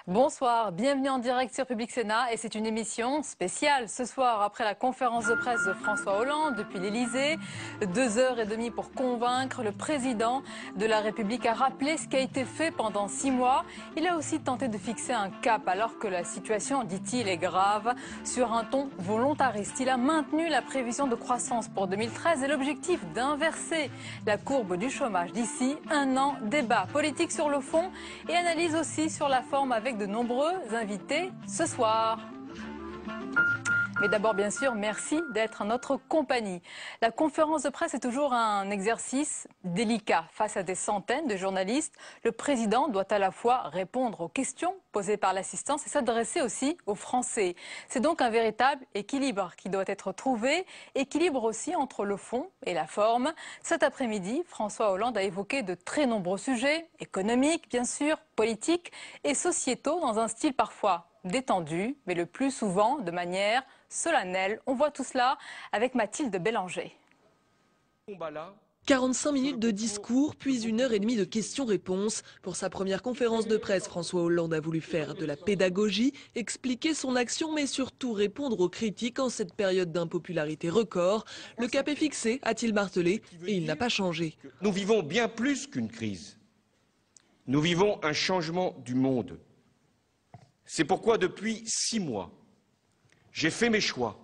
Bonsoir, bienvenue en direct sur Public Sénat et c'est une émission spéciale ce soir après la conférence de presse de François Hollande depuis l'Elysée. 2h30 pour convaincre le président de la République à rappeler ce qui a été fait pendant 6 mois. Il a aussi tenté de fixer un cap alors que la situation, dit-il, est grave. Sur un ton volontariste, il a maintenu la prévision de croissance pour 2013 et l'objectif d'inverser la courbe du chômage d'ici un an. Débat politique sur le fond et analyse aussi sur la forme avec de nombreux invités ce soir. Mais d'abord, bien sûr, merci d'être en notre compagnie. La conférence de presse est toujours un exercice délicat. Face à des centaines de journalistes, le président doit à la fois répondre aux questions posées par l'assistance et s'adresser aussi aux Français. C'est donc un véritable équilibre qui doit être trouvé, équilibre aussi entre le fond et la forme. Cet après-midi, François Hollande a évoqué de très nombreux sujets, économiques bien sûr, politiques et sociétaux dans un style parfois détendu, mais le plus souvent de manière solennelle. On voit tout cela avec Mathilde Bélanger. 45 minutes de discours, puis 1h30 de questions-réponses. Pour sa première conférence de presse, François Hollande a voulu faire de la pédagogie, expliquer son action, mais surtout répondre aux critiques en cette période d'impopularité record. Le cap est fixé, a-t-il martelé, et il n'a pas changé. Nous vivons bien plus qu'une crise. Nous vivons un changement du monde. C'est pourquoi depuis 6 mois, j'ai fait mes choix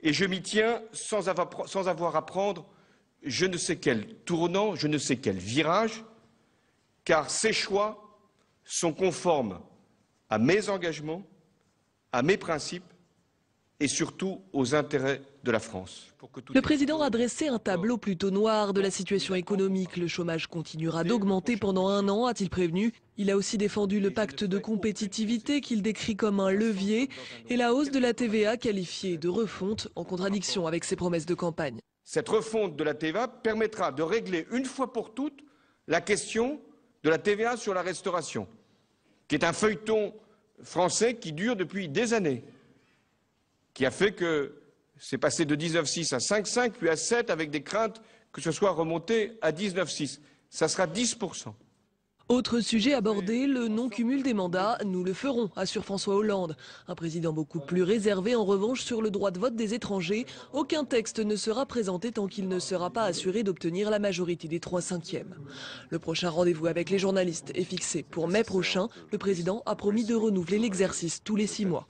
et je m'y tiens sans avoir à prendre je ne sais quel tournant, je ne sais quel virage, car ces choix sont conformes à mes engagements, à mes principes et surtout aux intérêts de la France. Le président a dressé un tableau plutôt noir de la situation économique. Le chômage continuera d'augmenter pendant 1 an, a-t-il prévenu. Il a aussi défendu le pacte de compétitivité qu'il décrit comme un levier et la hausse de la TVA qualifiée de refonte en contradiction avec ses promesses de campagne. Cette refonte de la TVA permettra de régler une fois pour toutes la question de la TVA sur la restauration, qui est un feuilleton français qui dure depuis des années, qui a fait que c'est passé de 19,6 à 5,5, puis à 7, avec des craintes que ce soit remonté à 19,6. Ça sera 10%. Autre sujet abordé, le non-cumul des mandats. Nous le ferons, assure François Hollande. Un président beaucoup plus réservé en revanche sur le droit de vote des étrangers. Aucun texte ne sera présenté tant qu'il ne sera pas assuré d'obtenir la majorité des 3/5. Le prochain rendez-vous avec les journalistes est fixé pour mai prochain. Le président a promis de renouveler l'exercice tous les 6 mois.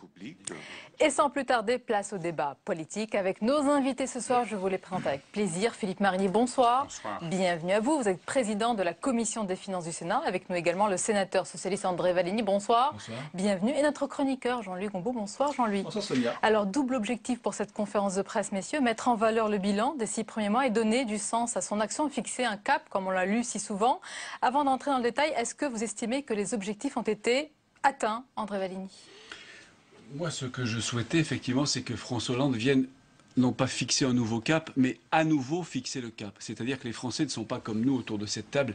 Et sans plus tarder, place au débat politique avec nos invités ce soir. Je vous les présente avec plaisir. Philippe Marigny, bonsoir. Bonsoir. Bienvenue à vous. Vous êtes président de la Commission des finances du Sénat. Avec nous également le sénateur socialiste André Vallini. Bonsoir. Bonsoir. Bienvenue. Et notre chroniqueur Jean-Louis Gombault. Bonsoir Jean-Louis. Bonsoir Sonia. Alors, double objectif pour cette conférence de presse, messieurs. Mettre en valeur le bilan des 6 premiers mois et donner du sens à son action. Fixer un cap, comme on l'a lu si souvent. Avant d'entrer dans le détail, est-ce que vous estimez que les objectifs ont été atteints, André Vallini ? Moi, ce que je souhaitais, effectivement, c'est que François Hollande vienne non pas fixer un nouveau cap, mais à nouveau fixer le cap. C'est-à-dire que les Français ne sont pas comme nous autour de cette table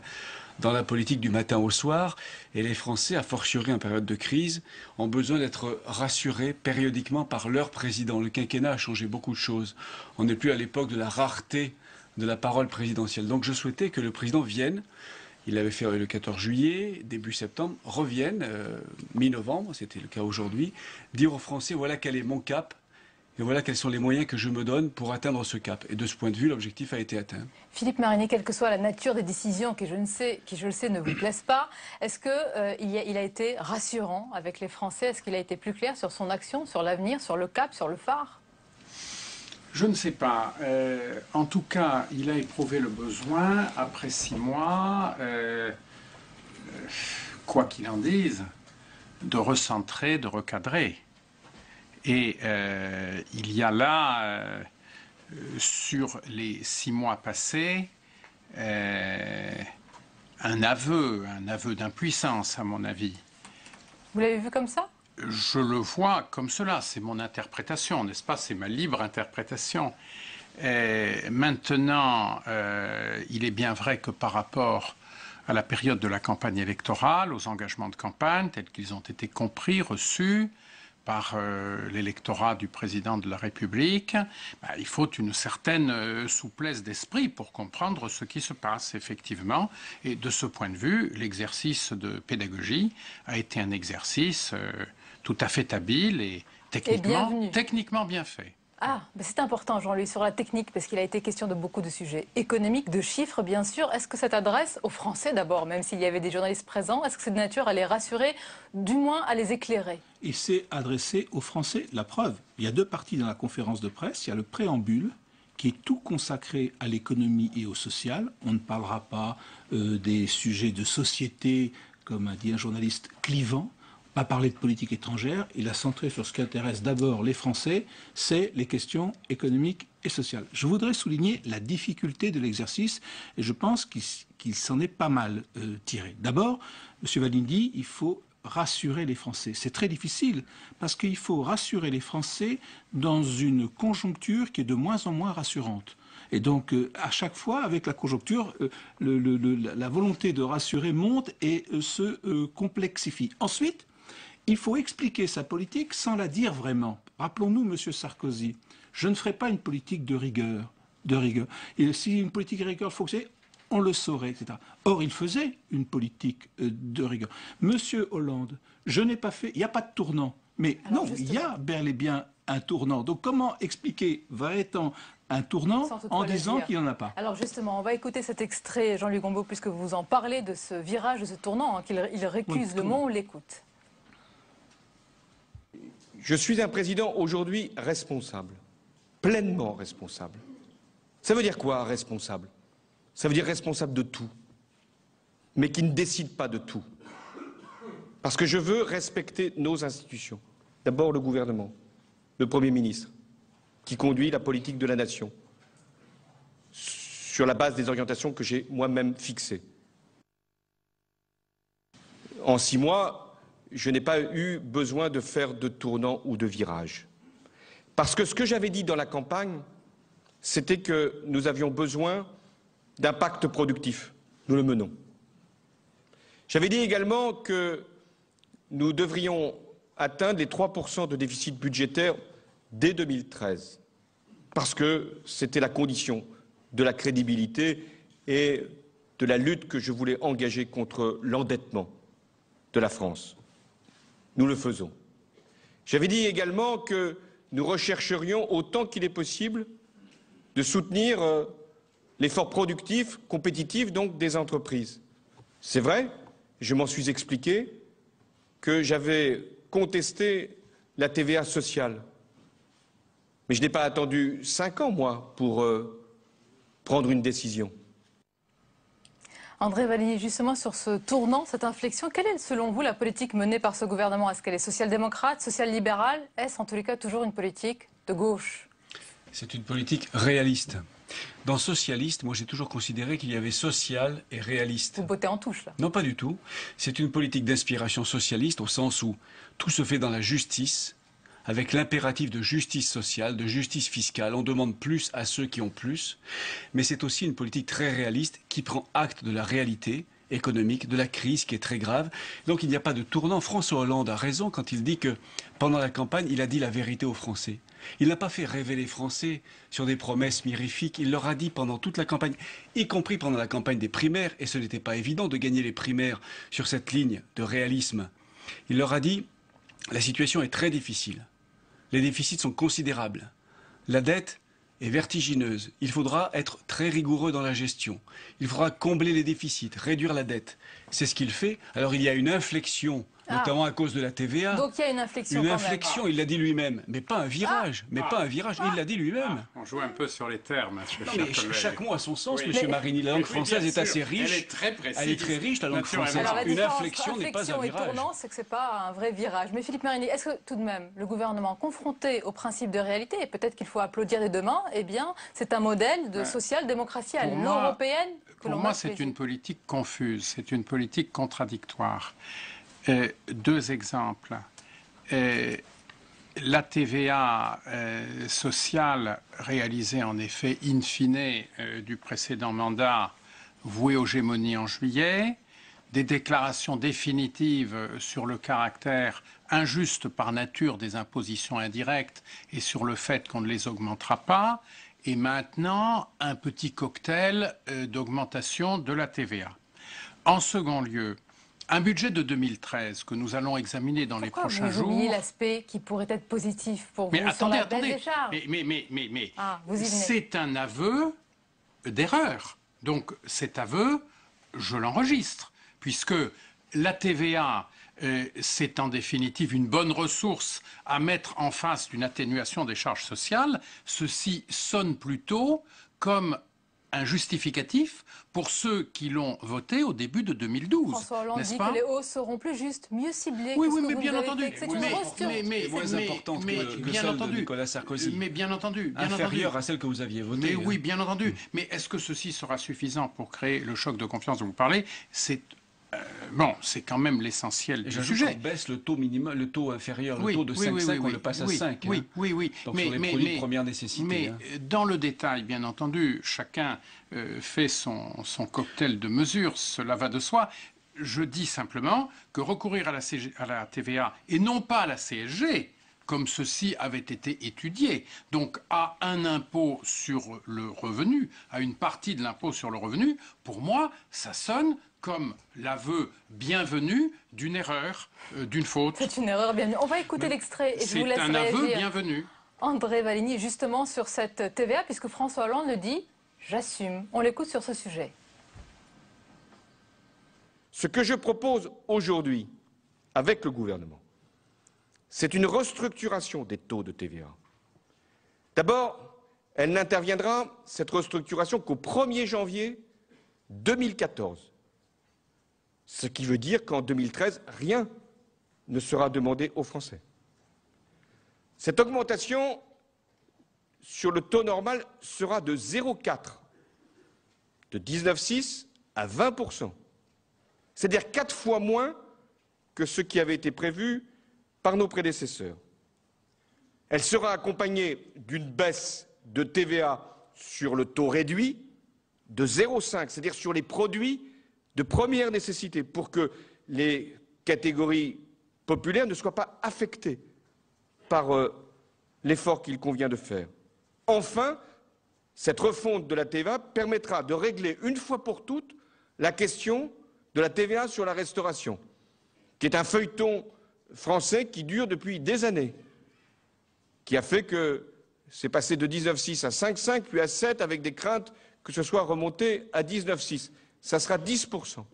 dans la politique du matin au soir. Et les Français, a fortiori en période de crise, ont besoin d'être rassurés périodiquement par leur président. Le quinquennat a changé beaucoup de choses. On n'est plus à l'époque de la rareté de la parole présidentielle. Donc je souhaitais que le président vienne. Il l'avait fait le 14 juillet, début septembre, revienne, mi-novembre, c'était le cas aujourd'hui, dire aux Français, voilà quel est mon cap, et voilà quels sont les moyens que je me donne pour atteindre ce cap. Et de ce point de vue, l'objectif a été atteint. Philippe Marigny, quelle que soit la nature des décisions qui, je le sais, ne vous plaisent pas, est-ce qu'il a été rassurant avec les Français? Est-ce qu'il a été plus clair sur son action, sur l'avenir, sur le cap, sur le phare? Je ne sais pas. En tout cas, il a éprouvé le besoin, après 6 mois, quoi qu'il en dise, de recentrer, de recadrer. Et il y a là, sur les 6 mois passés, un aveu d'impuissance, à mon avis. Vous l'avez vu comme ça? Je le vois comme cela, c'est mon interprétation, n'est-ce pas? C'est ma libre interprétation. Maintenant, il est bien vrai que par rapport à la période de la campagne électorale, aux engagements de campagne tels qu'ils ont été compris, reçus, par l'électorat du président de la République, il faut une certaine souplesse d'esprit pour comprendre ce qui se passe, effectivement. Et de ce point de vue, l'exercice de pédagogie a été un exercice tout à fait habile et techniquement bien fait. Ah, c'est important, Jean-Louis, sur la technique, parce qu'il a été question de beaucoup de sujets économiques, de chiffres, bien sûr. Est-ce que cette adresse aux Français, d'abord, même s'il y avait des journalistes présents, est-ce que c'est de nature à les rassurer, du moins à les éclairer? Il s'est adressé aux Français. La preuve, il y a deux parties dans la conférence de presse. Il y a le préambule, qui est tout consacré à l'économie et au social. On ne parlera pas des sujets de société, comme a dit un journaliste, clivant. Pas parler de politique étrangère, il a centré sur ce qui intéresse d'abord les Français, c'est les questions économiques et sociales. Je voudrais souligner la difficulté de l'exercice et je pense qu'il s'en est pas mal tiré. D'abord, M. Valine dit il faut rassurer les Français. C'est très difficile parce qu'il faut rassurer les Français dans une conjoncture qui est de moins en moins rassurante. Et donc, à chaque fois, avec la conjoncture, la volonté de rassurer monte et se complexifie. Ensuite, il faut expliquer sa politique sans la dire vraiment. Rappelons-nous, M. Sarkozy, je ne ferai pas une politique de rigueur. Et si une politique de rigueur fonctionnait, on le saurait, etc. Or, il faisait une politique de rigueur. M. Hollande, je n'ai pas fait... Il n'y a pas de tournant. Mais alors, non, justement, il y a bel et bien un tournant. Donc, comment expliquer va-t-on un tournant en disant qu'il n'y en a pas? Alors justement, on va écouter cet extrait, Jean-Louis Gombault, puisque vous en parlez de ce virage, de ce tournant, qu'il récuse le mot, on l'écoute. Je suis un président aujourd'hui responsable, pleinement responsable. Ça veut dire quoi, responsable? Ça veut dire responsable de tout, mais qui ne décide pas de tout. Parce que je veux respecter nos institutions. D'abord le gouvernement, le Premier ministre, qui conduit la politique de la nation, sur la base des orientations que j'ai moi-même fixées. En 6 mois, je n'ai pas eu besoin de faire de tournant ou de virage. Parce que ce que j'avais dit dans la campagne, c'était que nous avions besoin d'un pacte productif. Nous le menons. J'avais dit également que nous devrions atteindre les 3% de déficit budgétaire dès 2013, parce que c'était la condition de la crédibilité et de la lutte que je voulais engager contre l'endettement de la France. Nous le faisons. J'avais dit également que nous rechercherions, autant qu'il est possible, de soutenir l'effort productif, compétitif donc des entreprises. C'est vrai, je m'en suis expliqué, que j'avais contesté la TVA sociale. Mais je n'ai pas attendu 5 ans, moi, pour prendre une décision. André Valigny, justement sur ce tournant, cette inflexion, quelle est selon vous la politique menée par ce gouvernement? Est-ce qu'elle est social-démocrate, social-libérale? Est-ce en tous les cas toujours une politique de gauche? C'est une politique réaliste. Dans socialiste, moi j'ai toujours considéré qu'il y avait social et réaliste. Vous bottez en touche là? Non, pas du tout. C'est une politique d'inspiration socialiste au sens où tout se fait dans la justice, avec l'impératif de justice sociale, de justice fiscale. On demande plus à ceux qui ont plus. Mais c'est aussi une politique très réaliste qui prend acte de la réalité économique, de la crise qui est très grave. Donc il n'y a pas de tournant. François Hollande a raison quand il dit que pendant la campagne, il a dit la vérité aux Français. Il n'a pas fait rêver les Français sur des promesses mirifiques. Il leur a dit pendant toute la campagne, y compris pendant la campagne des primaires, et ce n'était pas évident de gagner les primaires sur cette ligne de réalisme. Il leur a dit, la situation est très difficile. Les déficits sont considérables. La dette est vertigineuse. Il faudra être très rigoureux dans la gestion. Il faudra combler les déficits, réduire la dette. C'est ce qu'il fait. Alors il y a une inflexion, notamment à cause de la TVA. Donc il y a une inflexion Une quand inflexion, il l'a dit lui-même. Mais pas un virage. Mais pas un virage, il l'a dit lui-même. On joue un peu sur les termes. Non, mais chaque mot a son sens, Oui. Monsieur Marini. La langue française est assez riche. Elle est très précise. Elle est très riche, la langue française. Alors, la Une différence inflexion entre n'est pas un inflexion et virage. tournant, c'est que ce n'est pas un vrai virage. Mais Philippe Marini, est-ce que tout de même, le gouvernement confronté au principe de réalité, et peut-être qu'il faut applaudir dès demain, eh bien, c'est un modèle de social-démocratie à l'européenne que l'on a Pour moi, c'est une politique confuse, c'est une politique contradictoire. 2 exemples. La TVA sociale réalisée en effet in fine du précédent mandat, vouée aux gémonies en juillet, des déclarations définitives sur le caractère injuste par nature des impositions indirectes et sur le fait qu'on ne les augmentera pas, et maintenant un petit cocktail d'augmentation de la TVA. En second lieu, un budget de 2013 que nous allons examiner dans les prochains jours... Pourquoi vous oubliez l'aspect qui pourrait être positif pour vous sur la baisse des charges? C'est un aveu d'erreur. Donc cet aveu, je l'enregistre, puisque la TVA, c'est en définitive une bonne ressource à mettre en face d'une atténuation des charges sociales. Ceci sonne plutôt comme un justificatif pour ceux qui l'ont voté au début de 2012. François Hollande dit que les hausses seront plus justes, mieux ciblées. Oui, que ce oui, que mais vous bien avez entendu. fait, que c'est une rupture. Mais moins importante que celle de Nicolas Sarkozy. Mais bien entendu. Inférieure à celle que vous aviez votée. Mais oui, bien entendu. Mais est-ce que ceci sera suffisant pour créer le choc de confiance dont vous parlez? Bon, c'est quand même l'essentiel du sujet. On baisse le taux minimum, le taux inférieur, le taux de 5,5, on le passe à 5. Oui. Donc sur les produits de première nécessité. Mais dans le détail, bien entendu, chacun fait son cocktail de mesures, cela va de soi. Je dis simplement que recourir à la TVA et non pas à la CSG, comme ceci avait été étudié, donc à un impôt sur le revenu, à une partie de l'impôt sur le revenu, pour moi, ça sonne comme l'aveu bienvenu d'une erreur, d'une faute. C'est une erreur bienvenue. On va écouter l'extrait et je vous laisse réagir. C'est un aveu bienvenu. André Valigny, justement sur cette TVA, puisque François Hollande le dit, j'assume. On l'écoute sur ce sujet. Ce que je propose aujourd'hui avec le gouvernement, c'est une restructuration des taux de TVA. D'abord, elle n'interviendra, cette restructuration, qu'au 1er janvier 2014. Ce qui veut dire qu'en 2013, rien ne sera demandé aux Français. Cette augmentation sur le taux normal sera de 0,4, de 19,6 à 20%. C'est-à-dire 4 fois moins que ce qui avait été prévu par nos prédécesseurs. Elle sera accompagnée d'une baisse de TVA sur le taux réduit de 0,5, c'est-à-dire sur les produits de première nécessité, pour que les catégories populaires ne soient pas affectées par l'effort qu'il convient de faire. Enfin, cette refonte de la TVA permettra de régler une fois pour toutes la question de la TVA sur la restauration, qui est un feuilleton français qui dure depuis des années, qui a fait que c'est passé de 19,6 à 5,5, puis à 7, avec des craintes que ce soit remonté à 19,6. Ça sera 10%.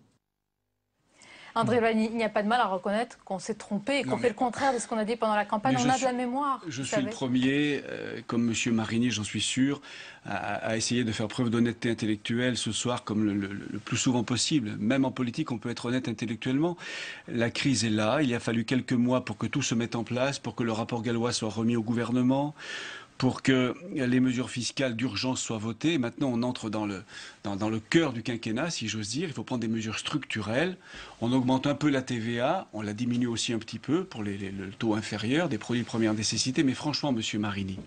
André Valigny, il n'y a pas de mal à reconnaître qu'on s'est trompé et qu'on fait le contraire de ce qu'on a dit pendant la campagne. On a de la mémoire. Je suis le premier, comme M. Marini, j'en suis sûr, à essayer de faire preuve d'honnêteté intellectuelle ce soir comme le plus souvent possible. Même en politique, on peut être honnête intellectuellement. La crise est là. Il a fallu quelques mois pour que tout se mette en place, pour que le rapport Gallois soit remis au gouvernement, pour que les mesures fiscales d'urgence soient votées. Maintenant, on entre dans le cœur du quinquennat, si j'ose dire. Il faut prendre des mesures structurelles. On augmente un peu la TVA, on la diminue aussi un petit peu pour le taux inférieur des produits de première nécessité. Mais franchement, Monsieur Marini,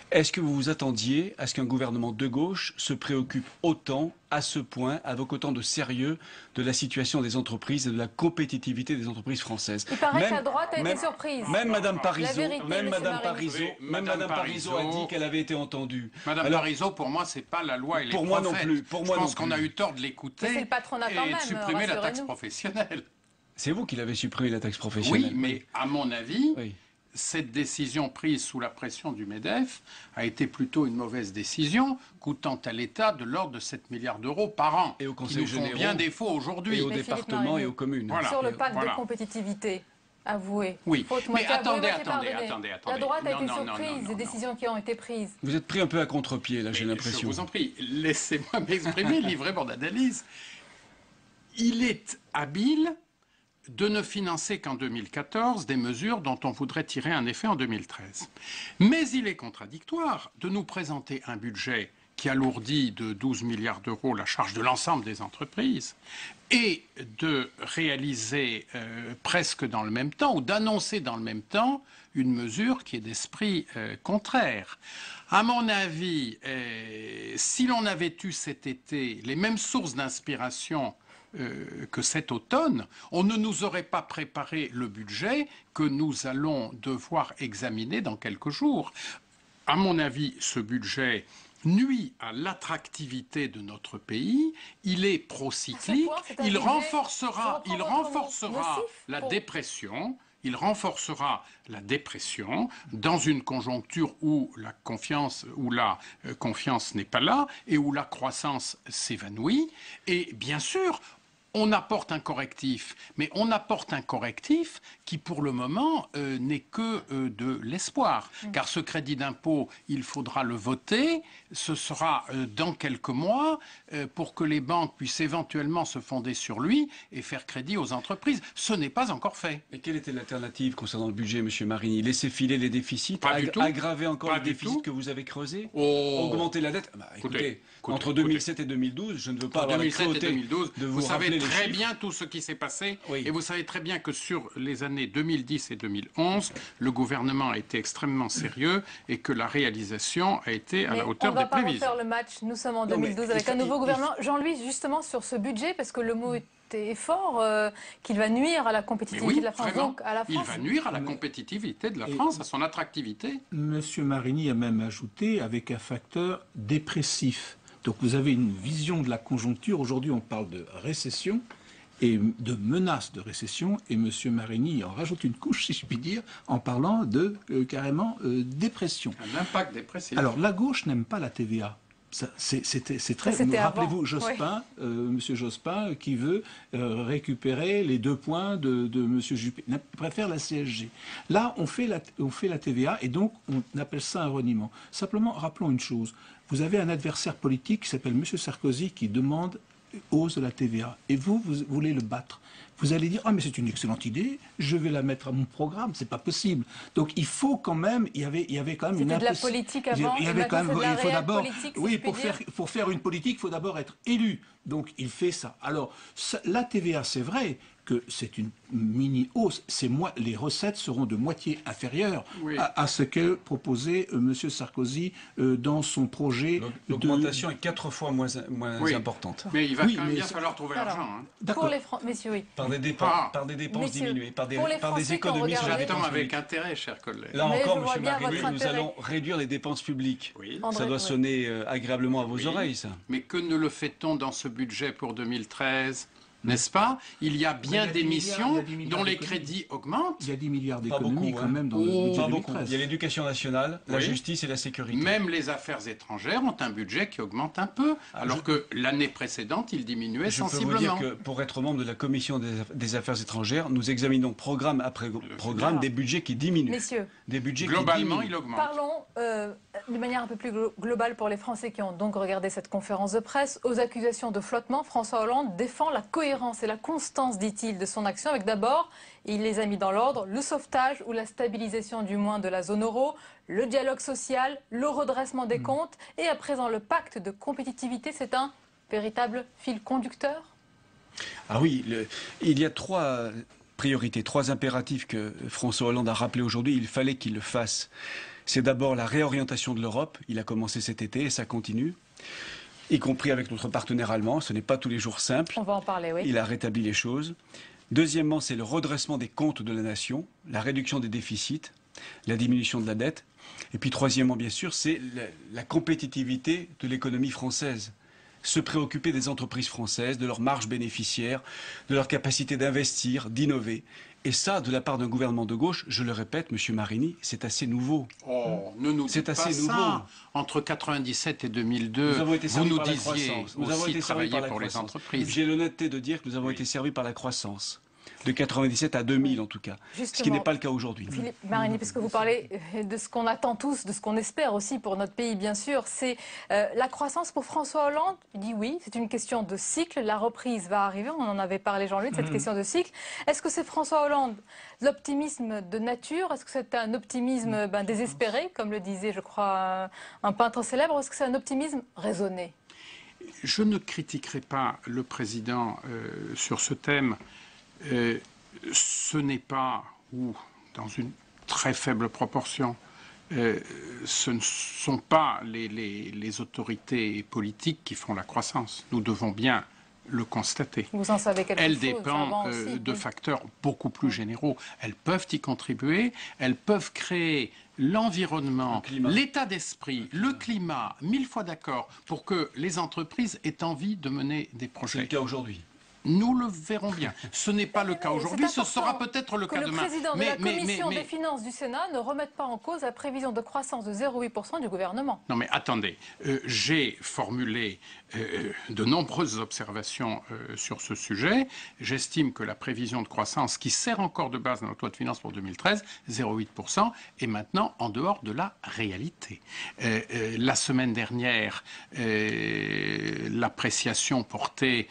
est-ce que vous vous attendiez à ce qu'un gouvernement de gauche se préoccupe autant, à ce point, avec autant de sérieux, de la situation des entreprises et de la compétitivité des entreprises françaises? Il paraît que la droite a été surprise. Même Mme Parizeau, Madame Parizeau a dit qu'elle avait été entendue. Madame Parizeau, pour moi, c'est pas la loi et les prophètes. Pour moi non plus. Je pense qu'on a eu tort de l'écouter c'est le patronat quand et même, de supprimer la taxe professionnelle. C'est vous qui l'avez supprimé, la taxe professionnelle. Oui, mais à mon avis... Oui. Cette décision prise sous la pression du MEDEF a été plutôt une mauvaise décision, coûtant à l'État de l'ordre de 7 milliards d'euros par an. Et au Conseil général. Bien défaut aujourd'hui. Et aux départements et aux communes. Voilà. Sur le pacte de compétitivité, avoué. Oui, mais attendez. La droite a été surprise des décisions qui ont été prises. Vous êtes pris un peu à contre-pied, là, j'ai l'impression. Je vous en prie, laissez-moi m'exprimer, livrer mon analyse. Il est habile de ne financer qu'en 2014 des mesures dont on voudrait tirer un effet en 2013. Mais il est contradictoire de nous présenter un budget qui alourdit de 12 milliards d'euros la charge de l'ensemble des entreprises et de réaliser presque dans le même temps, ou d'annoncer dans le même temps, une mesure qui est d'esprit contraire. À mon avis, si l'on avait eu cet été les mêmes sources d'inspiration que cet automne, on ne nous aurait pas préparé le budget que nous allons devoir examiner dans quelques jours. À mon avis, ce budget nuit à l'attractivité de notre pays, il est procyclique, il renforcera la dépression. Il renforcera la dépression dans une conjoncture où la confiance n'est pas là et où la croissance s'évanouit. Et bien sûr, on apporte un correctif, mais on apporte un correctif qui, pour le moment, n'est que de l'espoir. Car ce crédit d'impôt, il faudra le voter. Ce sera dans quelques mois pour que les banques puissent éventuellement se fonder sur lui et faire crédit aux entreprises. Ce n'est pas encore fait. Et quelle était l'alternative concernant le budget, M. Marini? Laisser filer les déficits, aggraver encore les déficits que vous avez creusés, augmenter la dette? Écoutez, entre 2007 et 2012, je ne veux pas avoir la cruauté de vous savez très bien tout ce qui s'est passé, et vous savez très bien que sur les années 2010 et 2011, le gouvernement a été extrêmement sérieux et que la réalisation a été à la hauteur des prévisions. On ne va pas refaire le match, nous sommes en 2012 avec un nouveau gouvernement. Jean-Louis, justement sur ce budget, parce que le mot était fort, qu'il va nuire à la compétitivité de la France. Donc, à la France. Il va nuire à la compétitivité de la France, à son attractivité. Monsieur Marini a même ajouté avec un facteur dépressif. Donc vous avez une vision de la conjoncture. Aujourd'hui, on parle de récession et de menace de récession. Et M. Marini en rajoute une couche, si je puis dire, en parlant de carrément dépression. Un impact dépressif. Alors, la gauche n'aime pas la TVA. C'est très... Rappelez-vous Jospin, Monsieur Jospin, qui veut récupérer les 2 points de Monsieur Juppé. Il préfère la CSG. Là, on fait la TVA et donc on appelle ça un reniement. Simplement, rappelons une chose. Vous avez un adversaire politique qui s'appelle Monsieur Sarkozy qui demande hausse de la TVA. Et vous voulez le battre. Vous allez dire, ah mais c'est une excellente idée, je vais la mettre à mon programme, c'est pas possible. Donc il faut quand même, il y avait quand même une... C'était de la politique avant, il y avait quand même, il faut d'abord, politique, si oui, pour faire une politique, il faut d'abord être élu. Donc il fait ça. Alors la TVA, c'est vrai que c'est une mini-hausse. Les recettes seront de moitié inférieures à ce que proposait M. Sarkozy dans son projet. L'augmentation est 4 fois moins importante. Mais il va quand même bien falloir trouver l'argent. Pour les Français, messieurs, oui. Par des dépenses diminuées, par des économies. J'attends avec intérêt, chers collègues. Là encore, M. Marini, nous allons réduire les dépenses publiques. Oui. Ça doit sonner agréablement à vos oreilles, ça. Mais que ne le fait-on dans ce budget pour 2013 ? N'est-ce pas? Il y a bien des missions dont les crédits augmentent. Il y a 10 milliards d'économies quand même dans le budget 2013. Il y a l'éducation nationale, la justice et la sécurité. Même les affaires étrangères ont un budget qui augmente un peu, alors que l'année précédente, il diminuait sensiblement. Je peux vous dire que pour être membre de la commission des affaires étrangères, nous examinons programme après programme des budgets qui diminuent. Messieurs, des budgets globalement, qui il augmente. Parlons de manière un peu plus globale pour les Français qui ont donc regardé cette conférence de presse. Aux accusations de flottement, François Hollande défend la cohérence et la constance, dit-il, de son action, avec d'abord, il les a mis dans l'ordre, le sauvetage ou la stabilisation du moins de la zone euro, le dialogue social, le redressement des comptes et à présent le pacte de compétitivité. C'est un véritable fil conducteur? Ah oui, il y a 3 priorités, 3 impératifs que François Hollande a rappelés aujourd'hui. Il fallait qu'il le fasse. C'est d'abord la réorientation de l'Europe. Il a commencé cet été et ça continue, y compris avec notre partenaire allemand. Ce n'est pas tous les jours simple. On va en parler, oui. Il a rétabli les choses. Deuxièmement, c'est le redressement des comptes de la nation, la réduction des déficits, la diminution de la dette. Et puis troisièmement, bien sûr, c'est la compétitivité de l'économie française. Se préoccuper des entreprises françaises, de leurs marges bénéficiaires, de leur capacité d'investir, d'innover. Et ça, de la part d'un gouvernement de gauche, je le répète, M. Marini, c'est assez nouveau. Oh, ne nous dites pas ça. Entre 1997 et 2002, vous nous disiez aussi travailler pour les entreprises. J'ai l'honnêteté de dire que nous avons été servis par la croissance. De 1997 à 2000 en tout cas, ce qui n'est pas le cas aujourd'hui. Philippe Marini, parce que vous parlez de ce qu'on attend tous, de ce qu'on espère aussi pour notre pays, bien sûr, c'est la croissance pour François Hollande. Il dit oui, c'est une question de cycle, la reprise va arriver, on en avait parlé Jean-Louis de cette question de cycle. Est-ce que c'est François Hollande, l'optimisme de nature? Est-ce que c'est un optimisme désespéré, comme le disait, je crois, un peintre célèbre, ou est-ce que c'est un optimisme raisonné? Je ne critiquerai pas le président sur ce thème. Ce n'est pas, ou dans une très faible proportion, ce ne sont pas les autorités politiques qui font la croissance. Nous devons bien le constater. Vous en savez quelque chose. Elle dépend de facteurs beaucoup plus généraux. Elles peuvent y contribuer, elles peuvent créer l'environnement, l'état d'esprit, le climat, 1000 fois d'accord, pour que les entreprises aient envie de mener des projets. C'est le cas aujourd'hui. Nous le verrons bien. Ce n'est pas le cas aujourd'hui, ce sera peut-être le cas demain. Le président de la Commission des finances du Sénat ne remette pas en cause la prévision de croissance de 0,8% du gouvernement. Non mais attendez, j'ai formulé de nombreuses observations sur ce sujet. J'estime que la prévision de croissance qui sert encore de base dans notre loi de finances pour 2013, 0,8%, est maintenant en dehors de la réalité. La semaine dernière, l'appréciation portée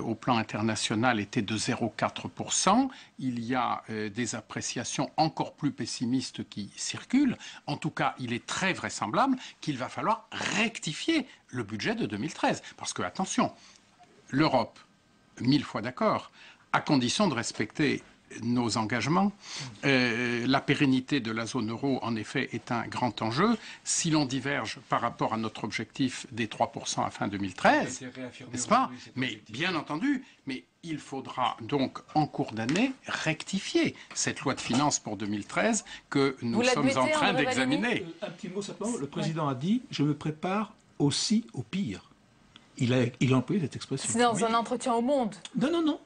au plan international était de 0,4%. Il y a des appréciations encore plus pessimistes qui circulent. En tout cas, il est très vraisemblable qu'il va falloir rectifier le budget de 2013. Parce que, attention, l'Europe, 1000 fois d'accord, à condition de respecter nos engagements. La pérennité de la zone euro, en effet, est un grand enjeu. Si l'on diverge par rapport à notre objectif des 3% à fin 2013, n'est-ce pas? Mais bien entendu, mais il faudra donc, en cours d'année, rectifier cette loi de finances pour 2013 que nous sommes en train d'examiner. Un petit mot simplement. Le président a dit « Je me prépare aussi au pire ». Il a employé cette expression. C'est dans un entretien au Monde. Non.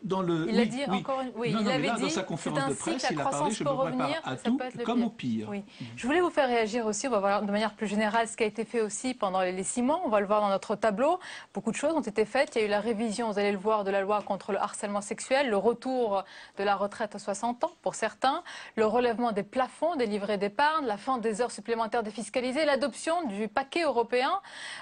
Il a dit encore une... Oui, il avait dit, dans sa conférence de presse, il a parlé, je me prépare à tout comme au pire. Oui. Je voulais vous faire réagir aussi, on va voir de manière plus générale ce qui a été fait aussi pendant les 6 mois. On va le voir dans notre tableau. Beaucoup de choses ont été faites. Il y a eu la révision, vous allez le voir, de la loi contre le harcèlement sexuel, le retour de la retraite à 60 ans pour certains, le relèvement des plafonds des livrets d'épargne, la fin des heures supplémentaires défiscalisées, l'adoption du paquet européen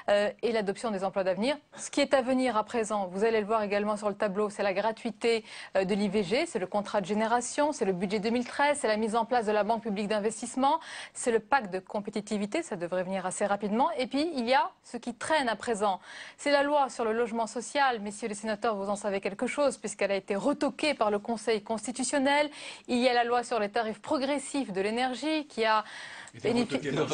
et l'adoption des emplois d'avenir. Ce qui est à venir à présent, vous allez le voir également sur le tableau, c'est la gratuité de l'IVG, c'est le contrat de génération, c'est le budget 2013, c'est la mise en place de la Banque publique d'investissement, c'est le pacte de compétitivité, ça devrait venir assez rapidement. Et puis, il y a ce qui traîne à présent. C'est la loi sur le logement social. Messieurs les sénateurs, vous en savez quelque chose, puisqu'elle a été retoquée par le Conseil constitutionnel. Il y a la loi sur les tarifs progressifs de l'énergie qui a... Décidément,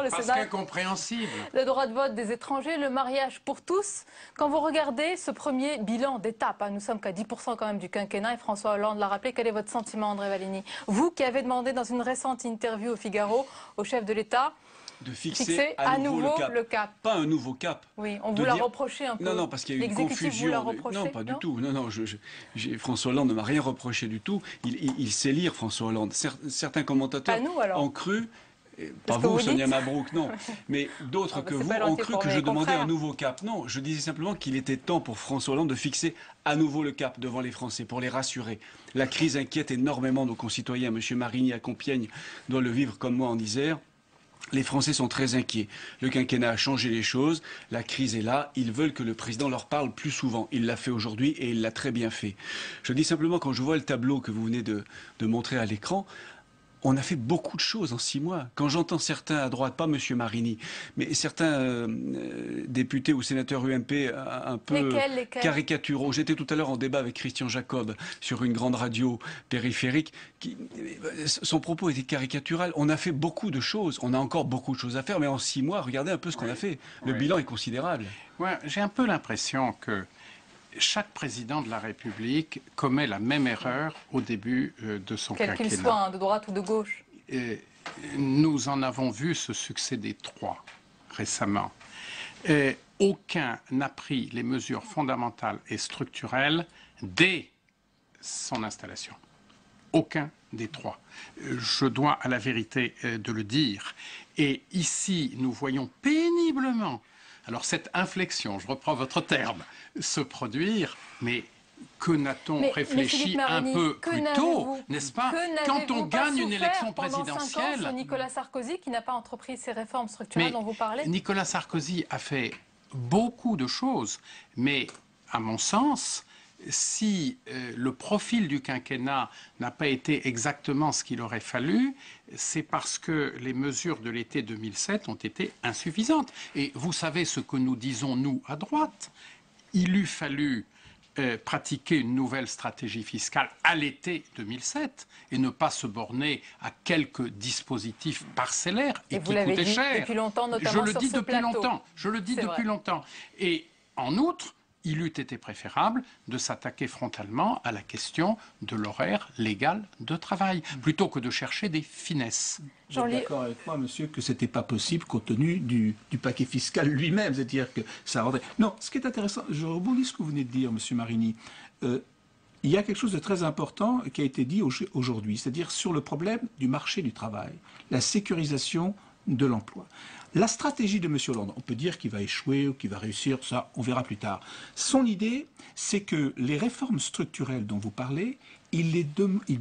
le Parce Sénat... qu'incompréhensible. Le droit de vote des étrangers, le mariage pour tous. Quand vous regardez ce premier bilan d'étape, nous sommes qu'à 10% quand même du quinquennat, et François Hollande l'a rappelé, quel est votre sentiment, André Vallini? Vous qui avez demandé dans une récente interview au Figaro au chef de l'État de fixer à nouveau le cap. Pas un nouveau cap. Oui, on vous l'a reproché un peu. Non, parce qu'il y a eu une confusion. Non, pas du tout. Non, François Hollande ne m'a rien reproché du tout. Il sait lire, François Hollande. Certains commentateurs ont cru... Pas vous, Sonia Mabrouk, non. Mais d'autres que vous ont cru que je demandais un nouveau cap. Non, je disais simplement qu'il était temps pour François Hollande de fixer à nouveau le cap devant les Français, pour les rassurer. La crise inquiète énormément nos concitoyens. Monsieur Marigny à Compiègne doit le vivre comme moi en Isère. Les Français sont très inquiets. Le quinquennat a changé les choses. La crise est là. Ils veulent que le président leur parle plus souvent. Il l'a fait aujourd'hui et il l'a très bien fait. Je dis simplement, quand je vois le tableau que vous venez de montrer à l'écran, on a fait beaucoup de choses en 6 mois. Quand j'entends certains à droite, pas M. Marigny, mais certains députés ou sénateurs UMP un peu caricaturaux. J'étais tout à l'heure en débat avec Christian Jacob sur une grande radio périphérique. Son propos était caricatural. On a fait beaucoup de choses. On a encore beaucoup de choses à faire. Mais en 6 mois, regardez un peu ce qu'on a fait. Le bilan est considérable. Ouais, j'ai un peu l'impression que chaque président de la République commet la même erreur au début de son quinquennat. Quel qu'il soit, de droite ou de gauche. Nous en avons vu se succéder 3 récemment. Aucun n'a pris les mesures fondamentales et structurelles dès son installation. Aucun des 3. Je dois à la vérité de le dire. Et ici, nous voyons péniblement, alors cette inflexion, je reprends votre terme, se produire, mais que n'a-t-on réfléchi un peu plus tôt, n'est-ce pas? Quand on gagne une élection présidentielle... Pendant 5 ans, Nicolas Sarkozy, qui n'a pas entrepris ces réformes structurelles dont vous parlez. Nicolas Sarkozy a fait beaucoup de choses, mais à mon sens, si le profil du quinquennat n'a pas été exactement ce qu'il aurait fallu, c'est parce que les mesures de l'été 2007 ont été insuffisantes. Et vous savez ce que nous disons, nous, à droite. Il eût fallu pratiquer une nouvelle stratégie fiscale à l'été 2007 et ne pas se borner à quelques dispositifs parcellaires et qui coûtaient cher. Depuis longtemps, notamment Je le dis depuis longtemps. Et en outre, il eût été préférable de s'attaquer frontalement à la question de l'horaire légal de travail, plutôt que de chercher des finesses. Vous êtes d'accord avec moi, monsieur, que ce n'était pas possible compte tenu du paquet fiscal lui-même, c'est-à-dire que ça rendrait... Non, ce qui est intéressant, je rebondis sur ce que vous venez de dire, monsieur Marini. Il y a quelque chose de très important qui a été dit aujourd'hui, c'est-à-dire sur le problème du marché du travail, la sécurisation de l'emploi. La stratégie de M. Hollande, on peut dire qu'il va échouer ou qu'il va réussir, ça on verra plus tard. Son idée, c'est que les réformes structurelles dont vous parlez, il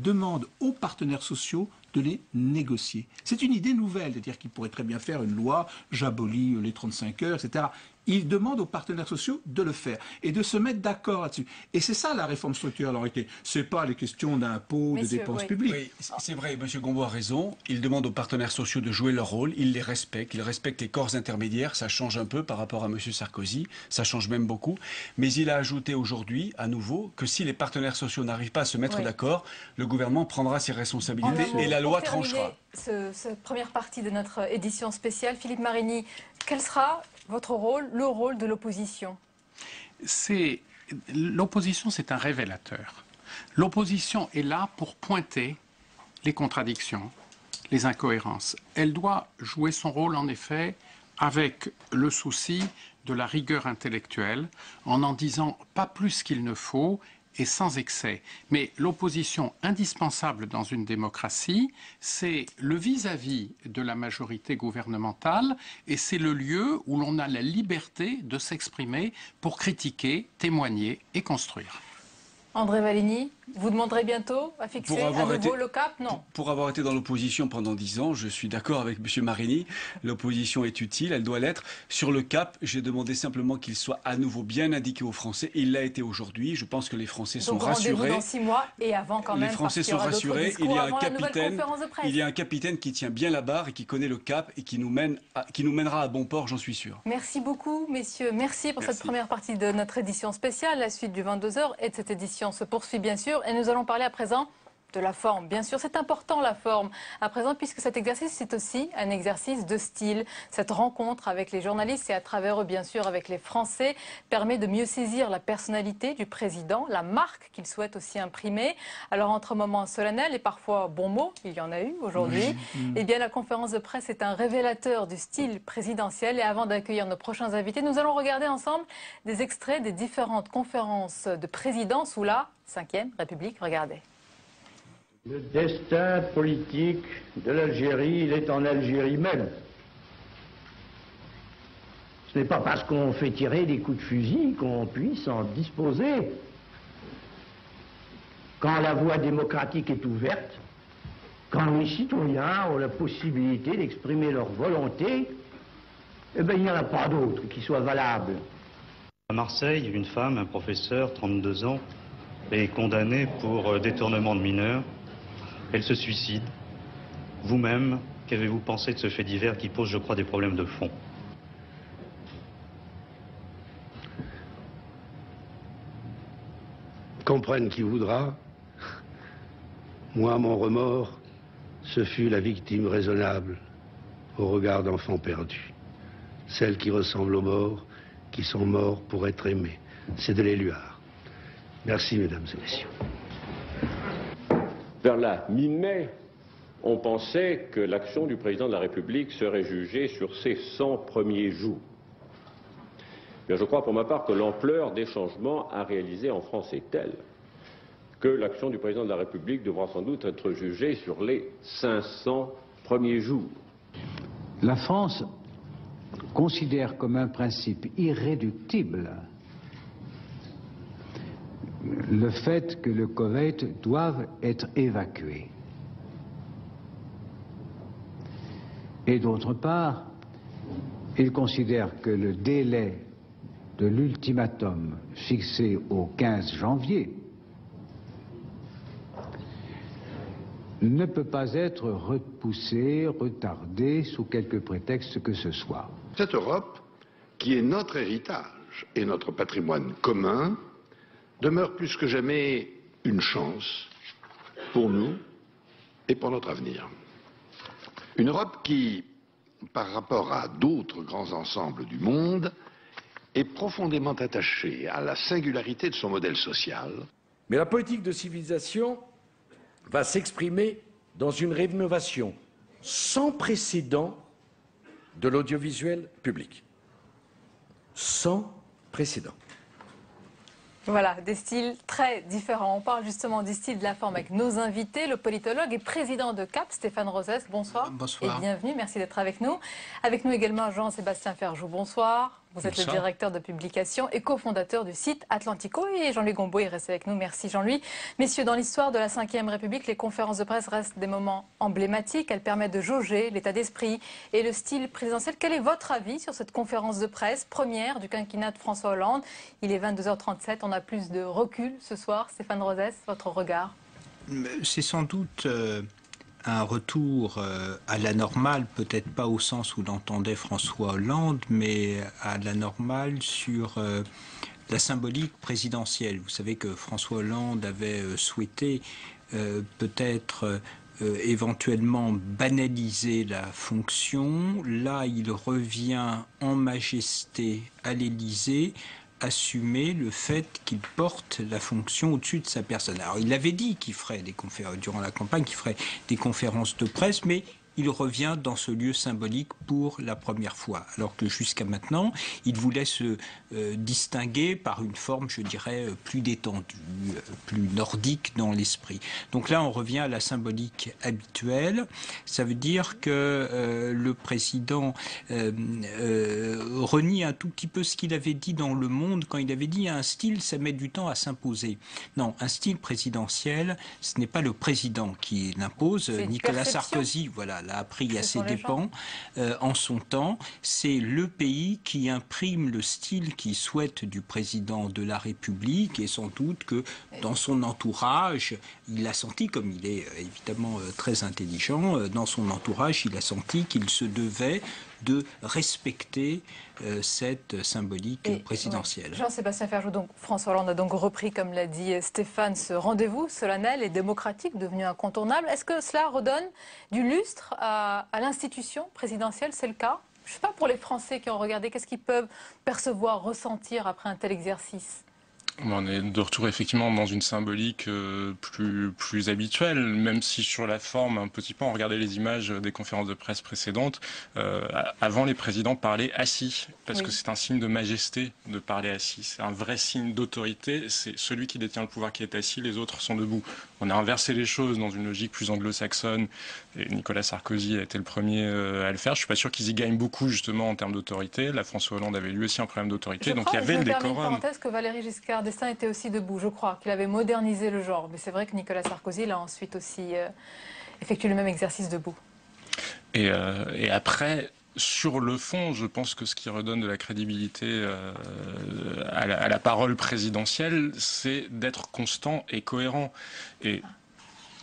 demande aux partenaires sociaux de les négocier. C'est une idée nouvelle, c'est-à-dire qu'il pourrait très bien faire une loi, j'abolis les 35 heures, etc. Il demande aux partenaires sociaux de le faire et de se mettre d'accord là-dessus. Et c'est ça la réforme structurelle en réalité. Ce n'est pas les questions d'impôts, de dépenses publiques. Oui, c'est vrai, M. Gombault a raison. Il demande aux partenaires sociaux de jouer leur rôle. Il les respecte. Il respecte les corps intermédiaires. Ça change un peu par rapport à M. Sarkozy. Ça change même beaucoup. Mais il a ajouté aujourd'hui, à nouveau, que si les partenaires sociaux n'arrivent pas à se mettre d'accord, le gouvernement prendra ses responsabilités et la loi tranchera. Cette première partie de notre édition spéciale, Philippe Marini, quel sera votre rôle, le rôle de l'opposition? L'opposition, c'est un révélateur. L'opposition est là pour pointer les contradictions, les incohérences. Elle doit jouer son rôle, en effet, avec le souci de la rigueur intellectuelle, en disant pas plus qu'il ne faut et sans excès. Mais l'opposition indispensable dans une démocratie, c'est le vis-à-vis de la majorité gouvernementale et c'est le lieu où l'on a la liberté de s'exprimer pour critiquer, témoigner et construire. André Valigny, vous demanderez bientôt à fixer à nouveau le cap? Non. Pour avoir été dans l'opposition pendant 10 ans, je suis d'accord avec M. Marini. L'opposition est utile, elle doit l'être. Sur le cap, j'ai demandé simplement qu'il soit à nouveau bien indiqué aux Français. Il l'a été aujourd'hui. Je pense que les Français sont rassurés. Dans 6 mois et avant quand même. Les Français sont rassurés. Il y a un capitaine qui tient bien la barre et qui connaît le cap et qui nous mènera à bon port, j'en suis sûr. Merci beaucoup, messieurs. Merci pour cette première partie de notre édition spéciale. La suite du 22h et de cette édition se poursuit bien sûr et nous allons parler à présent de la forme. Bien sûr, c'est important la forme à présent puisque cet exercice c'est aussi un exercice de style. Cette rencontre avec les journalistes et à travers eux bien sûr avec les Français permet de mieux saisir la personnalité du président, la marque qu'il souhaite aussi imprimer. Alors entre moments solennels et parfois bons mots, il y en a eu aujourd'hui, eh bien la conférence de presse est un révélateur du style présidentiel et avant d'accueillir nos prochains invités, nous allons regarder ensemble des extraits des différentes conférences de présidents sous la 5e République. Regardez. Le destin politique de l'Algérie, il est en Algérie même. Ce n'est pas parce qu'on fait tirer des coups de fusil qu'on puisse en disposer. Quand la voie démocratique est ouverte, quand les citoyens ont la possibilité d'exprimer leur volonté, eh bien, il n'y en a pas d'autre qui soit valable. À Marseille, une femme, un professeur, 32 ans, est condamnée pour détournement de mineurs. Elle se suicide. Vous-même, qu'avez-vous pensé de ce fait divers qui pose, je crois, des problèmes de fond? Comprenne qui voudra. Moi, mon remords, ce fut la victime raisonnable au regard d'enfants perdus. Celles qui ressemblent aux morts, qui sont morts pour être aimés. C'est de l'Éluard. Merci, mesdames et messieurs. Vers la mi-mai, on pensait que l'action du président de la République serait jugée sur ses 100 premiers jours. Mais je crois pour ma part que l'ampleur des changements à réaliser en France est telle que l'action du président de la République devra sans doute être jugée sur les 500 premiers jours. La France considère comme un principe irréductible le fait que le Koweït doive être évacué. Et d'autre part, il considère que le délai de l'ultimatum fixé au 15 janvier ne peut pas être repoussé, retardé sous quelque prétexte que ce soit. Cette Europe, qui est notre héritage et notre patrimoine commun, demeure plus que jamais une chance pour nous et pour notre avenir. Une Europe qui, par rapport à d'autres grands ensembles du monde, est profondément attaché à la singularité de son modèle social. Mais la politique de civilisation va s'exprimer dans une rénovation sans précédent de l'audiovisuel public. Sans précédent. Voilà, des styles très différents. On parle justement du style de la forme avec nos invités, le politologue et président de CAP, Stéphane Rosès. Bonsoir. Bonsoir. Et bienvenue, merci d'être avec nous. Avec nous également Jean-Sébastien Ferjou. Bonsoir. Vous êtes le directeur de publication et cofondateur du site Atlantico. Et Jean-Louis Gombault est resté avec nous. Merci Jean-Louis. Messieurs, dans l'histoire de la Ve République, les conférences de presse restent des moments emblématiques. Elles permettent de jauger l'état d'esprit et le style présidentiel. Quel est votre avis sur cette conférence de presse première du quinquennat de François Hollande? Il est 22h37. On a plus de recul ce soir. Stéphane Rosès, votre regard? C'est sans doute un retour à la normale, peut-être pas au sens où l'entendait François Hollande, mais à la normale sur la symbolique présidentielle. Vous savez que François Hollande avait souhaité peut-être éventuellement banaliser la fonction. Là, il revient en majesté à l'Élysée, assumer le fait qu'il porte la fonction au-dessus de sa personne. Alors, il avait dit qu'il ferait des conférences, durant la campagne, qu'il ferait des conférences de presse, mais il revient dans ce lieu symbolique pour la première fois. Alors que jusqu'à maintenant, il voulait se distinguer par une forme, je dirais, plus détendue, plus nordique dans l'esprit. Donc là, on revient à la symbolique habituelle. Ça veut dire que le président renie un tout petit peu ce qu'il avait dit dans Le Monde quand il avait dit un style, ça met du temps à s'imposer. Non, un style présidentiel, ce n'est pas le président qui l'impose. Nicolas Sarkozy, voilà, l'a appris à ses dépens en son temps. C'est le pays qui imprime le style qu'il souhaite du président de la République, et sans doute que dans son entourage, il a senti, comme il est évidemment très intelligent, dans son entourage, il a senti qu'il se devait de respecter cette symbolique présidentielle. Jean-Sébastien Ferjou, donc François Hollande a donc repris, comme l'a dit Stéphane, ce rendez-vous solennel et démocratique devenu incontournable. Est-ce que cela redonne du lustre à l'institution présidentielle? C'est le cas? Je ne sais pas, pour les Français qui ont regardé, qu'est-ce qu'ils peuvent percevoir, ressentir après un tel exercice? On est de retour effectivement dans une symbolique plus habituelle, même si sur la forme, un petit peu, on regardait les images des conférences de presse précédentes. Avant, les présidents parlaient assis, parce que c'est un signe de majesté de parler assis. C'est un vrai signe d'autorité. C'est celui qui détient le pouvoir qui est assis, les autres sont debout. On a inversé les choses dans une logique plus anglo-saxonne. Et Nicolas Sarkozy a été le premier à le faire. Je suis pas sûr qu'ils y gagnent beaucoup justement en termes d'autorité. La François Hollande avait lui aussi un problème d'autorité, donc il y avait le décorum. Je me parenthèse que Valéry Giscard d'Estaing était aussi debout, je crois, qu'il avait modernisé le genre. Mais c'est vrai que Nicolas Sarkozy l'a ensuite aussi effectué le même exercice debout. Et après, sur le fond, je pense que ce qui redonne de la crédibilité à la parole présidentielle, c'est d'être constant et cohérent. Et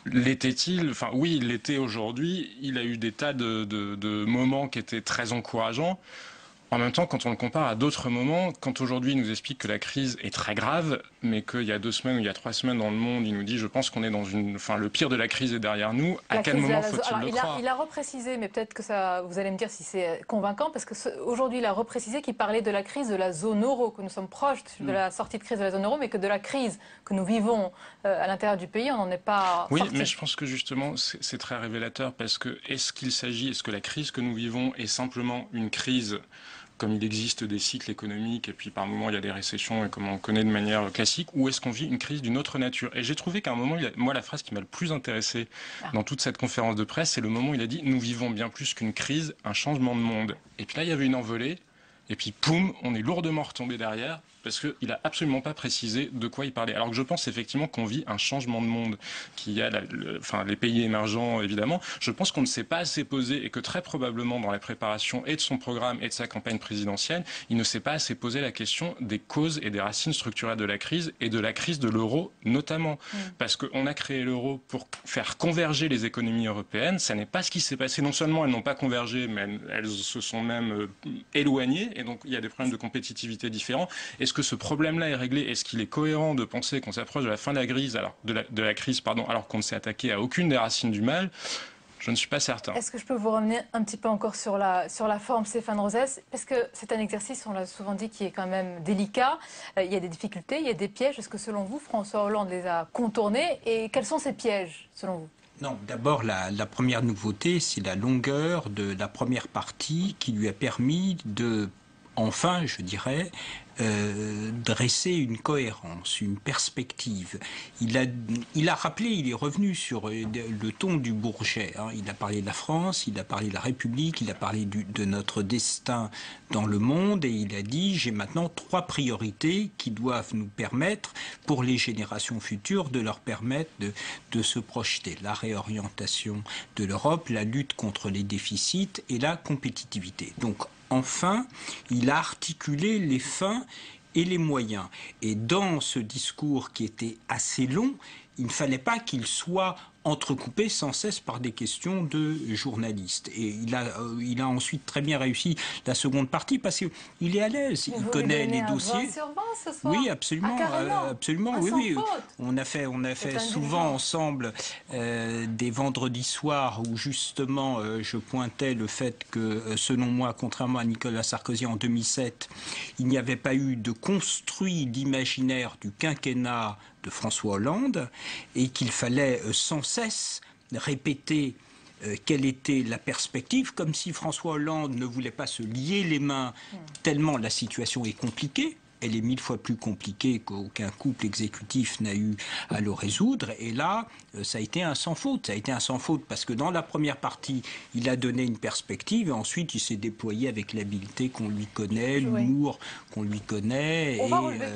l'était-il? Enfin, oui, il l'était aujourd'hui. Il a eu des tas de moments qui étaient très encourageants. En même temps, quand on le compare à d'autres moments, quand aujourd'hui il nous explique que la crise est très grave, mais qu'il y a 2 semaines ou il y a 3 semaines dans le monde, il nous dit, je pense qu'on est dans le pire de la crise est derrière nous. À quel moment faut-il le croire? Il a reprécisé, mais peut-être que ça, vous allez me dire si c'est convaincant, parce que aujourd'hui il a reprécisé qu'il parlait de la crise de la zone euro, que nous sommes proches de la sortie de crise de la zone euro, mais que de la crise que nous vivons à l'intérieur du pays, on n'en est pas Oui, sorti. mais je pense que justement c'est très révélateur, parce que est-ce que la crise que nous vivons est simplement une crise comme il existe des cycles économiques, et puis par moments il y a des récessions, et comme on connaît de manière classique, ou est-ce qu'on vit une crise d'une autre nature? Et j'ai trouvé qu'à un moment, moi la phrase qui m'a le plus intéressé dans toute cette conférence de presse, c'est le moment où il a dit « Nous vivons bien plus qu'une crise, un changement de monde ». Et puis là, il y avait une envolée, et puis poum, on est lourdement retombé derrière, parce qu'il n'a absolument pas précisé de quoi il parlait. Alors que je pense effectivement qu'on vit un changement de monde, qu'il y a les pays émergents évidemment. Je pense qu'on ne s'est pas assez posé, et que très probablement dans la préparation et de son programme et de sa campagne présidentielle, il ne s'est pas assez posé la question des causes et des racines structurelles de la crise, et de la crise de l'euro notamment. Parce qu'on a créé l'euro pour faire converger les économies européennes. Ça n'est pas ce qui s'est passé. Non seulement elles n'ont pas convergé, mais elles se sont même éloignées, et donc il y a des problèmes de compétitivité différents. Est-ce que ce problème-là est réglé? Est-ce qu'il est cohérent de penser qu'on s'approche de la fin de la crise, alors qu'on ne s'est attaqué à aucune des racines du mal? Je ne suis pas certain. Est-ce que je peux vous revenir un petit peu encore sur la forme, Stéphane Rosès? Parce que c'est un exercice, on l'a souvent dit, qui est quand même délicat. Il y a des difficultés, il y a des pièges. Est-ce que selon vous, François Hollande les a contournés? Et quels sont ces pièges, selon vous? Non, d'abord, la première nouveauté, c'est la longueur de la première partie qui lui a permis de, enfin, je dirais, dresser une cohérence, une perspective. Il a rappelé, il est revenu sur le ton du Bourget. Hein. Il a parlé de la France, il a parlé de la République, il a parlé de notre destin dans le monde et il a dit « j'ai maintenant 3 priorités qui doivent nous permettre, pour les générations futures, de leur permettre de se projeter. La réorientation de l'Europe, la lutte contre les déficits et la compétitivité. » Donc, enfin, il a articulé les fins et les moyens. Et dans ce discours qui était assez long, il ne fallait pas qu'il soit entrecoupé sans cesse par des questions de journalistes. Et il a ensuite très bien réussi la seconde partie parce qu'il est à l'aise, il connaît les dossiers. 20 sur 20 ce soir. Oui, absolument, absolument. Ah, oui, oui. faute. On a fait souvent ensemble des vendredis soirs où justement je pointais le fait que, selon moi, contrairement à Nicolas Sarkozy en 2007, il n'y avait pas eu de construit d'imaginaire du quinquennat de François Hollande et qu'il fallait sans cesse répéter quelle était la perspective, comme si François Hollande ne voulait pas se lier les mains tellement la situation est compliquée. Elle est 1000 fois plus compliquée qu'aucun couple exécutif n'a eu à le résoudre. Et là, ça a été un sans faute. Ça a été un sans faute parce que dans la première partie, il a donné une perspective et ensuite il s'est déployé avec l'habileté qu'on lui connaît, l'humour qu'on lui connaît et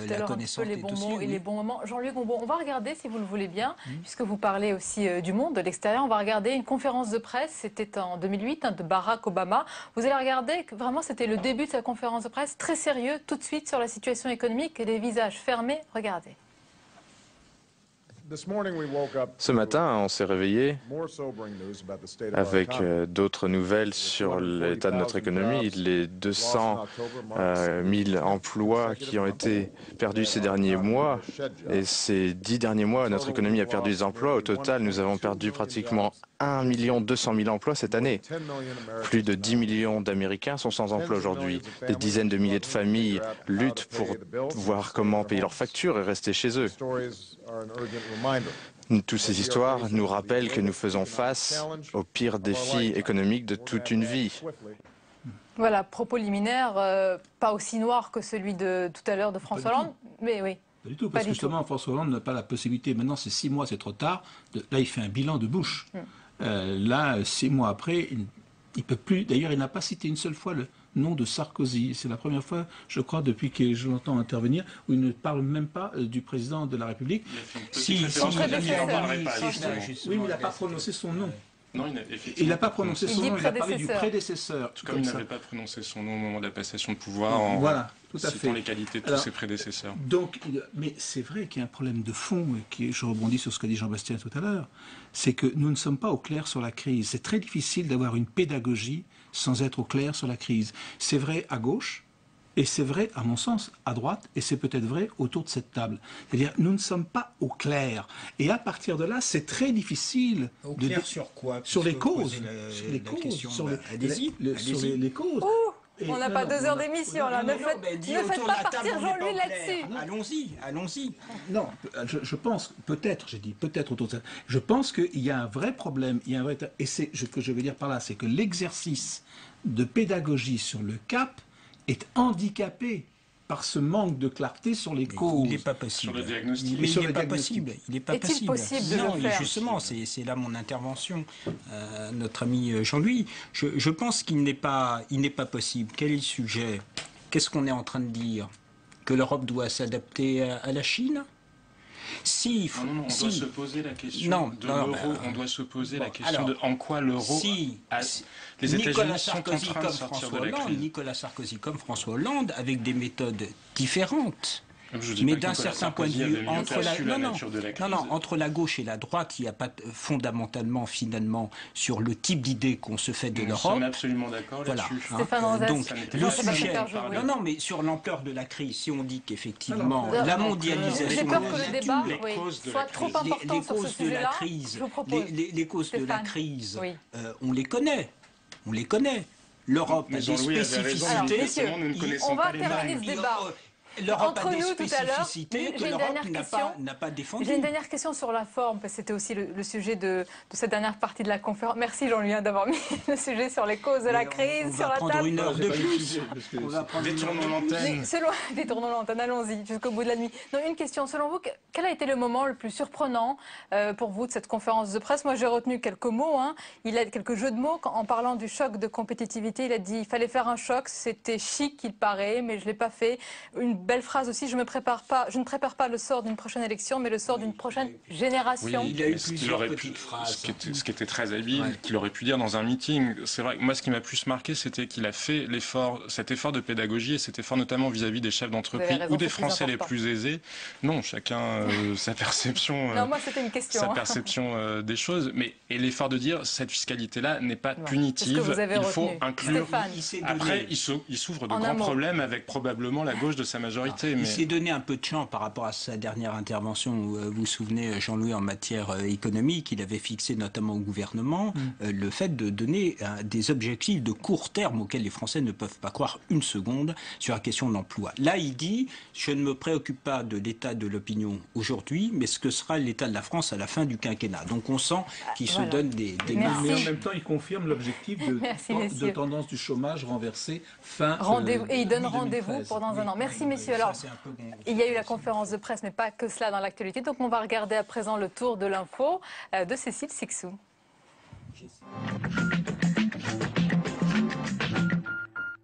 la connaissance les bons mots et les bons moments. Jean-Luc Gombon, on va regarder, si vous le voulez bien, puisque vous parlez aussi du monde, de l'extérieur, on va regarder une conférence de presse, c'était en 2008, de Barack Obama. Vous allez regarder, vraiment c'était le début de sa conférence de presse, très sérieux, tout de suite sur la situation économique et les visages fermés. Regardez. Ce matin, on s'est réveillé avec d'autres nouvelles sur l'état de notre économie, les 200 000 emplois qui ont été perdus ces derniers mois. Et ces 10 derniers mois, notre économie a perdu des emplois. Au total, nous avons perdu pratiquement 1 200 000 emplois cette année. Plus de 10 millions d'Américains sont sans emploi aujourd'hui. Des dizaines de milliers de familles luttent pour voir comment payer leurs factures et rester chez eux. Toutes ces histoires nous rappellent que nous faisons face au pire défi économique de toute une vie. Voilà, propos liminaire, pas aussi noir que celui de tout à l'heure de François Hollande, mais oui. Pas du tout, parce que justement, François Hollande n'a pas la possibilité, maintenant c'est 6 mois, c'est trop tard, là il fait un bilan de Bush. Là, 6 mois après, il ne peut plus, d'ailleurs il n'a pas cité une seule fois le nom de Sarkozy. C'est la première fois, je crois, depuis que je l'entends intervenir, où il ne parle même pas du président de la République. Oui, mais il n'a pas prononcé son nom. Non, il n'a pas prononcé son nom, il a parlé du prédécesseur. Tout comme il n'avait pas prononcé son nom au moment de la passation de pouvoir en citant les qualités de tous ses prédécesseurs. Donc, mais c'est vrai qu'il y a un problème de fond, et je rebondis sur ce qu'a dit Jean-Bastien tout à l'heure, c'est que nous ne sommes pas au clair sur la crise. C'est très difficile d'avoir une pédagogie sans être au clair sur la crise. C'est vrai à gauche, et c'est vrai, à mon sens, à droite, et c'est peut-être vrai autour de cette table. C'est-à-dire, nous ne sommes pas au clair. Et à partir de là, c'est très difficile. Au clair sur quoi? Sur les causes. Sur les causes. Sur les causes. On n'a pas 2 heures d'émission, là. Ne faites pas partir Jean-Louis là-dessus. Allons-y. Non, je pense, peut-être autour de ça, je pense qu'il y a un vrai problème, et c'est ce que je veux dire par là, c'est que l'exercice de pédagogie sur le cap est handicapé par ce manque de clarté sur les causes. Il n'est pas possible. Sur le diagnostic. Il n'est pas possible. Il n'est pas possible. Possible de non, le faire? Justement, c'est là mon intervention, notre ami Jean-Louis. Je pense qu'il n'est pas possible. Quel est le sujet? Qu'est-ce qu'on est en train de dire? Que l'Europe doit s'adapter à la Chine? On doit se poser la question de l'euro. On doit se poser la question de en quoi l'euro. Les États-Unis sont en train de sortir de la crise. Nicolas Sarkozy comme François Hollande, avec des méthodes différentes, Mais d'un certain point de vue, entre la gauche et la droite, il n'y a pas fondamentalement, finalement, sur le type d'idée qu'on se fait de l'Europe. Nous sommes absolument d'accord là-dessus. Donc, le sujet... Non, mais sur l'ampleur de la crise, si on dit qu'effectivement, la mondialisation... J'ai peur que le débat soit trop important sur ce sujet-là. Les causes de la crise, on les connaît. On les connaît. L'Europe a des spécificités. On va terminer ce débat. L'Europe a des spécificités que l'Europe n'a pas défendues. J'ai une dernière question sur la forme, parce que c'était aussi le sujet de cette dernière partie de la conférence. Merci Jean-Louis d'avoir mis le sujet sur les causes de la crise sur la table. On va prendre une heure de plus. Détournons l'antenne. Détournons l'antenne, allons-y, jusqu'au bout de la nuit. Donc, une question, selon vous, quel a été le moment le plus surprenant pour vous de cette conférence de presse? Moi, j'ai retenu quelques mots. Il a quelques jeux de mots. En parlant du choc de compétitivité, il a dit il fallait faire un choc, c'était chic, il paraît, mais je ne l'ai pas fait. Une belle phrase aussi, je ne prépare pas le sort d'une prochaine élection, mais le sort d'une prochaine génération. Oui, il a eu plusieurs petites phrases. Ce qui était très habile, qu'il aurait pu dire dans un meeting. C'est vrai que moi, ce qui m'a plus marqué, c'était qu'il a fait cet effort de pédagogie, et cet effort notamment vis-à-vis des chefs d'entreprise ou des Français les plus aisés. Non, chacun sa perception. Non, moi, c'était une question. Sa perception des choses. Et l'effort de dire cette fiscalité-là n'est pas punitive. Il faut inclure. Après, il s'ouvre de grands problèmes avec probablement la gauche de sa majorité. Il s'est donné un peu de champ par rapport à sa dernière intervention où, vous vous souvenez, Jean-Louis, en matière économique, il avait fixé notamment au gouvernement le fait de donner des objectifs de court terme auxquels les Français ne peuvent pas croire une seconde sur la question de l'emploi. Là, il dit « Je ne me préoccupe pas de l'état de l'opinion aujourd'hui, mais ce que sera l'état de la France à la fin du quinquennat. » Donc on sent qu'il se donne des marges. Mais en même temps, il confirme l'objectif de tendance du chômage renversé fin... Et il donne rendez-vous pour dans un an. Merci messieurs. Alors, il y a eu la conférence de presse, mais pas que cela dans l'actualité. Donc on va regarder à présent le tour de l'info de Cécile Sixou.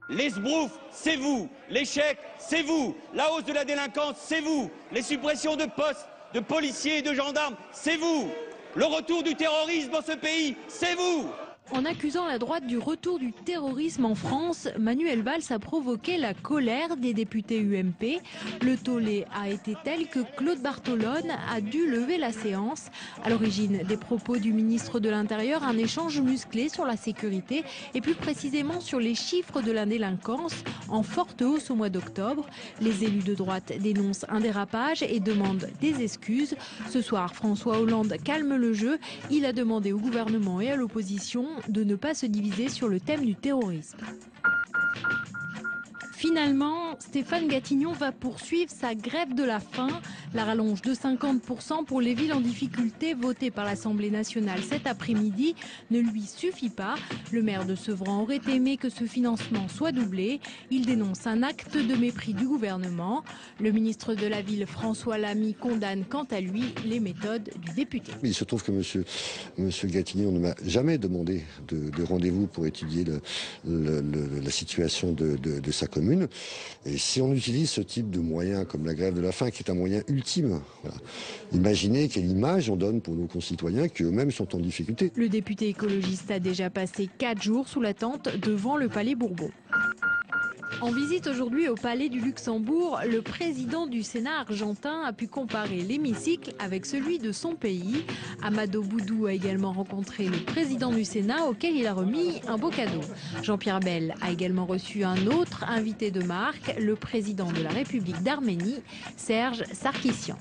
Les sbroufs, c'est vous. L'échec, c'est vous. La hausse de la délinquance, c'est vous. Les suppressions de postes, de policiers et de gendarmes, c'est vous. Le retour du terrorisme dans ce pays, c'est vous. En accusant la droite du retour du terrorisme en France, Manuel Valls a provoqué la colère des députés UMP. Le tollé a été tel que Claude Bartolone a dû lever la séance. À l'origine des propos du ministre de l'Intérieur, un échange musclé sur la sécurité et plus précisément sur les chiffres de la délinquance en forte hausse au mois d'octobre. Les élus de droite dénoncent un dérapage et demandent des excuses. Ce soir, François Hollande calme le jeu. Il a demandé au gouvernement et à l'opposition de ne pas se diviser sur le thème du terrorisme. Finalement, Stéphane Gatignon va poursuivre sa grève de la faim. La rallonge de 50% pour les villes en difficulté votée par l'Assemblée nationale cet après-midi ne lui suffit pas. Le maire de Sevran aurait aimé que ce financement soit doublé. Il dénonce un acte de mépris du gouvernement. Le ministre de la Ville, François Lamy, condamne quant à lui les méthodes du député. Il se trouve que monsieur Gatignon ne m'a jamais demandé de rendez-vous pour étudier la situation de sa commune. Et si on utilise ce type de moyen comme la grève de la faim, qui est un moyen ultime, imaginez quelle image on donne pour nos concitoyens qui eux-mêmes sont en difficulté. Le député écologiste a déjà passé 4 jours sous la tente devant le Palais Bourbon. En visite aujourd'hui au Palais du Luxembourg, le président du Sénat argentin a pu comparer l'hémicycle avec celui de son pays. Amadou Boudou a également rencontré le président du Sénat auquel il a remis un beau cadeau. Jean-Pierre Bel a également reçu un autre invité de marque, le président de la République d'Arménie, Serge Sarkissian.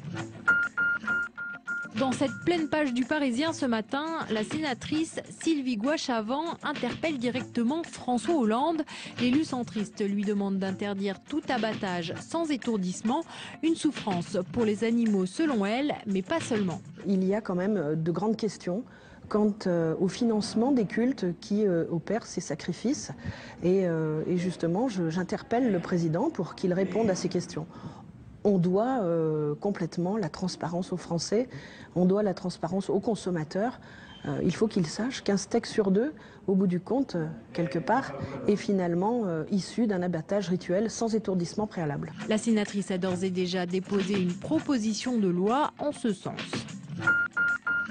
Dans cette pleine page du Parisien ce matin, la sénatrice Sylvie Goy-Chavant interpelle directement François Hollande. L'élu centriste lui demande d'interdire tout abattage sans étourdissement, une souffrance pour les animaux selon elle, mais pas seulement. Il y a quand même de grandes questions quant au financement des cultes qui opèrent ces sacrifices. Et justement, j'interpelle le président pour qu'il réponde à ces questions. On doit complètement la transparence aux Français, on doit la transparence aux consommateurs. Il faut qu'ils sachent qu'un steak sur 2, au bout du compte, quelque part, est finalement issu d'un abattage rituel sans étourdissement préalable. La sénatrice a d'ores et déjà déposé une proposition de loi en ce sens.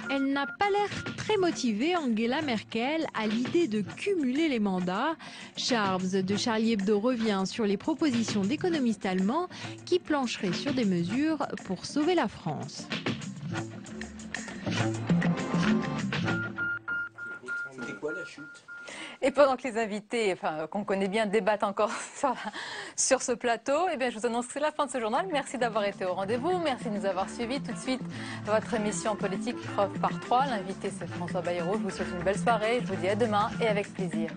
Elle n'a pas l'air très motivée Angela Merkel à l'idée de cumuler les mandats. Charles de Charlie Hebdo revient sur les propositions d'économistes allemands qui plancheraient sur des mesures pour sauver la France. C'était quoi la chute ? Et pendant que les invités, qu'on connaît bien, débattent encore sur ce plateau, eh bien, je vous annonce que c'est la fin de ce journal. Merci d'avoir été au rendez-vous. Merci de nous avoir suivis. Tout de suite, votre émission politique preuve par 3. L'invité, c'est François Bayrou. Je vous souhaite une belle soirée. Je vous dis à demain et avec plaisir.